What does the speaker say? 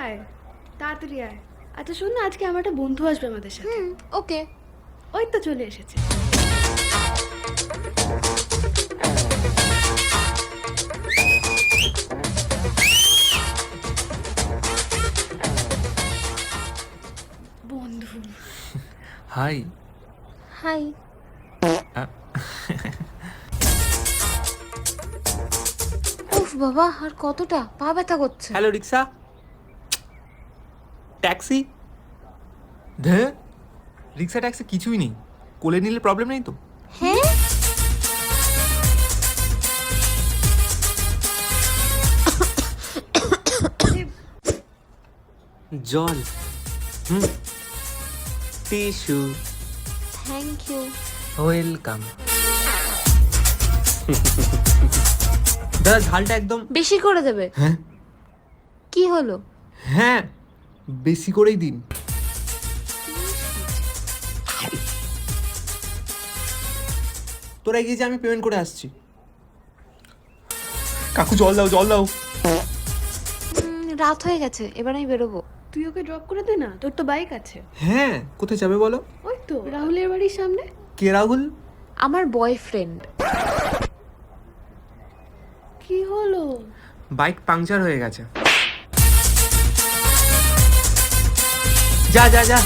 আয় তাড়াতাড়ি আয়। আচ্ছা শোন না, আজকে আমার একটা বন্ধু আসবে আমাদের সাথে। ওকে। ওই তো চলে এসেছে। বন্ধু। হাই। হাই। উফ বাবা, আর কতটা পা ব্যথা করছে। হ্যালো রিক্সা, ট্যাক্সি। ধে, রিক্সা ট্যাক্সি কিছুই নেই, কোলে নিলে প্রবলেম নেই তো? হ্যাঁ, জল, টিস্যু। Thank you. ওয়েলকাম। দাদা ঝালটা একদম বেশি করে দেবে? হ্যাঁ কি হলো? হ্যাঁ, বেশি করেই দিন। তোরা এগিয়ে যে, আমি পেমেন্ট করে আসছি। কাকু জল দাও, জল দাও। রাত হয়ে গেছে, এবার আমি বেরোবো। তুই ওকে ড্রপ করে দে না, তোর তো বাইক আছে। হ্যাঁ, কোথায় যাবে বলো? ওই তো রাহুলের বাড়ির সামনে। কে রাহুল? আমার বয়ফ্রেন্ড। কি হলো? বাইক পাংচার হয়ে গেছে। যা যা যা।